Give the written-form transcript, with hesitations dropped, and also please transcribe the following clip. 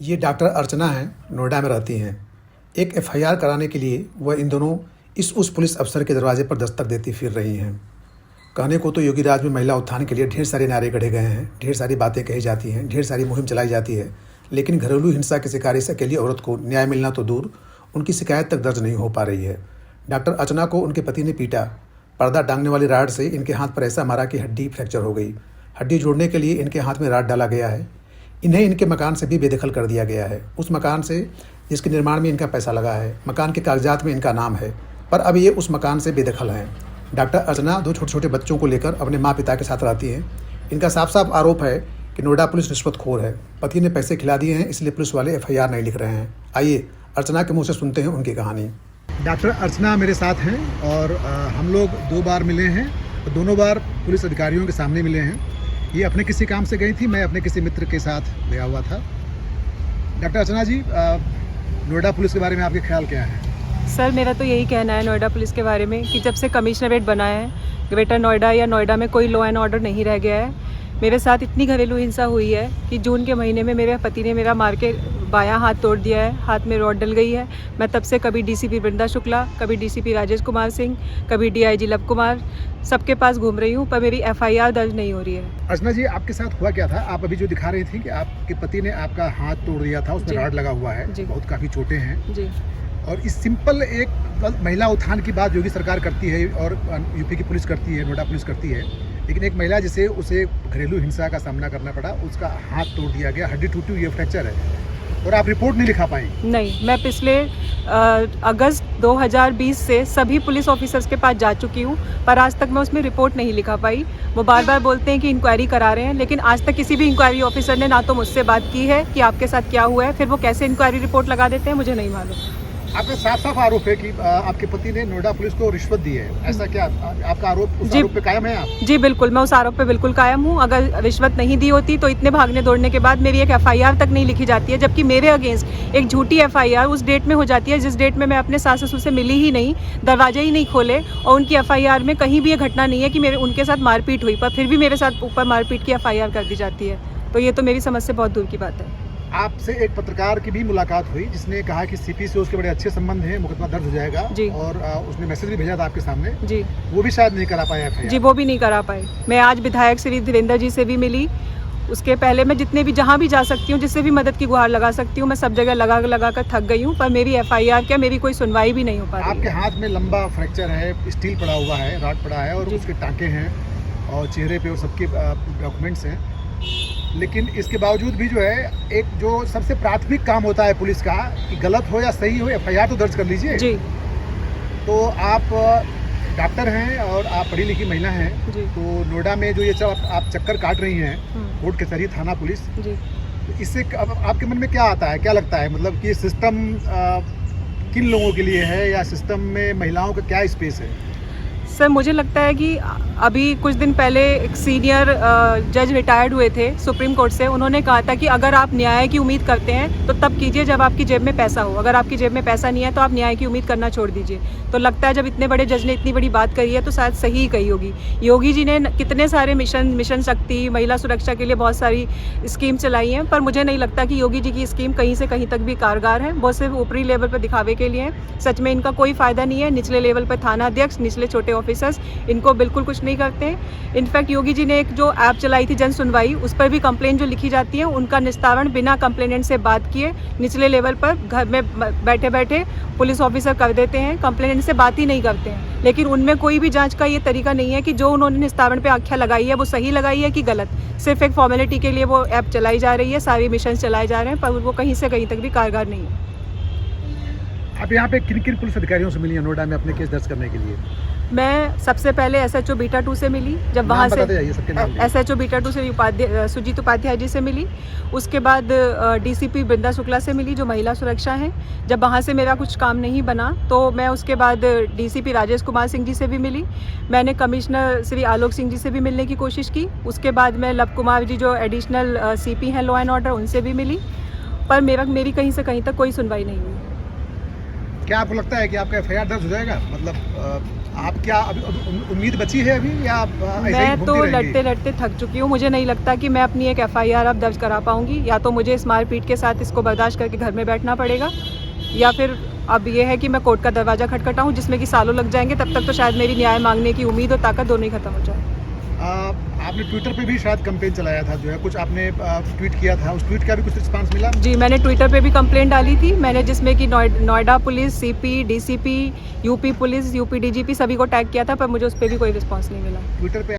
ये डॉक्टर अर्चना हैं, नोएडा में रहती हैं। एक एफआईआर कराने के लिए वह इन दोनों उस पुलिस अफसर के दरवाजे पर दस्तक देती फिर रही हैं। कहने को तो योगी राज में महिला उत्थान के लिए ढेर सारे नारे गढ़े गए हैं, ढेर सारी बातें कही जाती हैं, ढेर सारी मुहिम चलाई जाती है, लेकिन घरेलू हिंसा की शिकार इस अकेली औरत को न्याय मिलना तो दूर, उनकी शिकायत तक दर्ज नहीं हो पा रही है। डॉक्टर अर्चना को उनके पति ने पीटा। पर्दा टांगने वाली राड से इनके हाथ पर ऐसा मारा कि हड्डी फ्रैक्चर हो गई। हड्डी जोड़ने के लिए इनके हाथ में राड डाला गया है। इन्हें इनके मकान से भी बेदखल कर दिया गया है, उस मकान से जिसके निर्माण में इनका पैसा लगा है। मकान के कागजात में इनका नाम है, पर अब ये उस मकान से बेदखल हैं। डॉक्टर अर्चना 2 छोटे छोटे बच्चों को लेकर अपने माँ पिता के साथ रहती हैं। इनका साफ साफ आरोप है कि नोएडा पुलिस रिश्वतखोर है। पति ने पैसे खिला दिए हैं, इसलिए पुलिस वाले एफआईआर नहीं लिख रहे हैं। आइए अर्चना के मुँह से सुनते हैं उनकी कहानी। डॉक्टर अर्चना मेरे साथ हैं और हम लोग 2 बार मिले हैं, दोनों बार पुलिस अधिकारियों के सामने मिले हैं। ये अपने किसी काम से गई थी, मैं अपने किसी मित्र के साथ गया हुआ था। डॉक्टर अर्चना जी, नोएडा पुलिस के बारे में आपके ख्याल क्या है? सर, मेरा तो यही कहना है नोएडा पुलिस के बारे में कि जब से कमिश्नरेट बना है ग्रेटर नोएडा या नोएडा में कोई लॉ एंड ऑर्डर नहीं रह गया है। मेरे साथ इतनी घरेलू हिंसा हुई है कि जून के महीने में मेरे पति ने मेरा मार के बायां हाथ तोड़ दिया है, हाथ में रॉड डल गई है। मैं तब से कभी डीसीपी वृंदा शुक्ला, कभी डीसीपी राजेश कुमार सिंह, कभी डीआईजी लव कुमार, सबके पास घूम रही हूँ, पर मेरी एफआईआर दर्ज नहीं हो रही है। अर्चना जी, आपके साथ हुआ क्या था? आप अभी जो दिखा रही थी कि आपके पति ने आपका हाथ तोड़ दिया था, उसमें रॉड लगा हुआ है, बहुत काफ़ी चोटें हैं जी। और इस सिंपल एक महिला उत्थान की बात योगी सरकार करती है और यूपी की पुलिस करती है, नोएडा पुलिस करती है, लेकिन एक महिला जिसे उसे घरेलू हिंसा का सामना करना पड़ा, उसका हाथ तोड़ दिया गया, हड्डी टूटी हुई है, फ्रैक्चर है, और आप रिपोर्ट नहीं लिखा पाई? नहीं, मैं पिछले अगस्त 2020 से सभी पुलिस ऑफिसर्स के पास जा चुकी हूँ, पर आज तक मैं उसमें रिपोर्ट नहीं लिखा पाई। वो बार बार बोलते हैं कि इंक्वायरी करा रहे हैं, लेकिन आज तक किसी भी इंक्वायरी ऑफिसर ने ना तो मुझसे बात की है कि आपके साथ क्या हुआ है, फिर वो कैसे इंक्वायरी रिपोर्ट लगा देते हैं मुझे नहीं मालूम। आपका साफ साफ आरोप है कि आपके पति ने नोएडा पुलिस को रिश्वत दी है, ऐसा क्या आपका आरोप? उस आरोप पे कायम है आप? जी बिल्कुल, मैं उस आरोप पे बिल्कुल कायम हूँ। अगर रिश्वत नहीं दी होती तो इतने भागने दौड़ने के बाद मेरी एक एफआईआर तक नहीं लिखी जाती है, जबकि मेरे अगेंस्ट एक झूठी एफआईआर उस डेट में हो जाती है जिस डेट में मैं अपने सास ससुर से मिली ही नहीं, दरवाजे ही नहीं खोले, और उनकी एफआईआर में कहीं भी ये घटना नहीं है कि मेरे उनके साथ मारपीट हुई, पर फिर भी मेरे साथ ऊपर मारपीट की एफआईआर कर दी जाती है। तो ये तो मेरी समझ से बहुत दूर की बात है। आपसे एक पत्रकार की भी मुलाकात हुई जिसने कहा कि सीपी से उसके बड़े अच्छे संबंध हैं, मुकदमा दर्ज हो जाएगा जी। और उसने मैसेज भी भेजा था आपके सामने जी, वो भी शायद नहीं करा पाए एफआईआर जी, वो भी नहीं करा पाए। मैं आज विधायक श्री धीरेन्द्र जी से भी मिली, उसके पहले मैं जितने भी जहाँ भी जा सकती हूँ, जिससे भी मदद की गुहार लगा सकती हूँ, मैं सब जगह लगा कर थक गई हूँ, पर मेरी एफआईआर क्या, मेरी कोई सुनवाई भी नहीं हो पा रही। आपके हाथ में लंबा फ्रैक्चर है, स्टील पड़ा हुआ है, रॉड पड़ा है और उसके टाँके हैं और चेहरे पे और सबके डॉक्यूमेंट्स हैं, लेकिन इसके बावजूद भी जो है एक जो सबसे प्राथमिक काम होता है पुलिस का कि गलत हो या सही हो एफआईआर तो दर्ज कर लीजिए जी। तो आप डॉक्टर हैं और आप पढ़ी लिखी महिला हैं, तो नोएडा में जो ये सब आप चक्कर काट रही हैं, कोर्ट कचहरी थाना पुलिस जी, तो इससे आपके मन में क्या आता है, क्या लगता है, मतलब कि सिस्टम किन लोगों के लिए है या सिस्टम में महिलाओं का क्या स्पेस है? सर, मुझे लगता है कि अभी कुछ दिन पहले एक सीनियर जज रिटायर्ड हुए थे सुप्रीम कोर्ट से, उन्होंने कहा था कि अगर आप न्याय की उम्मीद करते हैं तो तब कीजिए जब आपकी जेब में पैसा हो, अगर आपकी जेब में पैसा नहीं है तो आप न्याय की उम्मीद करना छोड़ दीजिए। तो लगता है जब इतने बड़े जज ने इतनी बड़ी बात कही है तो शायद सही ही कही होगी। योगी जी ने कितने सारे मिशन शक्ति, महिला सुरक्षा के लिए बहुत सारी स्कीम चलाई हैं, पर मुझे नहीं लगता कि योगी जी की स्कीम कहीं से कहीं तक भी कारगर है। वो सिर्फ ऊपरी लेवल पर दिखावे के लिए है, सच में इनका कोई फ़ायदा नहीं है। निचले लेवल पर थाना अध्यक्ष, निचले छोटे ऑफिसर्स इनको बिल्कुल कुछ नहीं करते हैं। इनफैक्ट योगी जी ने एक जो ऐप चलाई थी जन सुनवाई, उस पर भी कंप्लेंट जो लिखी जाती है उनका निस्तारण बिना कंप्लेनेंट से बात किए निचले लेवल पर घर में बैठे बैठे पुलिस ऑफिसर कर देते हैं, कंप्लेनेंट से बात ही नहीं करते हैं। लेकिन उनमें कोई भी जांच का ये तरीका नहीं है कि जो उन्होंने निस्तारण पे आख्या लगाई है वो सही लगाई है कि गलत। सिर्फ एक फॉर्मेलिटी के लिए वो ऐप चलाई जा रही है, सारे मिशन चलाए जा रहे हैं, पर वो कहीं से कहीं तक भी कारगर नहीं है। आप यहाँ पे किन किन पुलिस अधिकारियों से मिली हैं नोएडा में अपने केस दर्ज करने के लिए? मैं सबसे पहले एसएचओ बीटा 2 से मिली, जब वहाँ से एसएचओ बीटा 2 से सुजीत उपाध्याय जी से मिली। उसके बाद डीसीपी वृंदा शुक्ला से मिली जो महिला सुरक्षा है। जब वहाँ से मेरा कुछ काम नहीं बना तो मैं उसके बाद डीसीपी राजेश कुमार सिंह जी से भी मिली। मैंने कमिश्नर श्री आलोक सिंह जी से भी मिलने की कोशिश की। उसके बाद मैं लव कुमार जी जो एडिशनल सीपी हैं लॉ एंड ऑर्डर, उनसे भी मिली, पर मेरी कहीं से कहीं तक कोई सुनवाई नहीं हुई। क्या आपको लगता है कि आपका एफआईआर दर्ज हो जाएगा? मतलब आप क्या अभी उम्मीद बची है अभी या आप ऐसे ही मैं घूमती तो रहेंगी? लड़ते लड़ते थक चुकी हूँ। मुझे नहीं लगता कि मैं अपनी एक एफआईआर अब दर्ज करा पाऊँगी। या तो मुझे इस मारपीट के साथ इसको बर्दाश्त करके घर में बैठना पड़ेगा, या फिर अब ये है कि मैं कोर्ट का दरवाज़ा खटखटाऊँ, जिसमें कि सालों लग जाएंगे। तब तक तो शायद मेरी न्याय मांगने की उम्मीद और ताकत दोनों ही खत्म हो जाए। आपने ट्विटर पे भी शायद कैंपेन चलाया था, जो है कुछ आपने ट्वीट किया था, उस ट्वीट का भी कुछ रिस्पांस मिला? जी, मैंने ट्विटर पे भी कंप्लेंट डाली थी। मैंने जिसमें कि Noida police, CP, DCP, UP police, UP DGP सभी को टैग किया था, पर मुझे उस पे भी कोई रिस्पॉन्स नहीं मिला। ट्विटर पे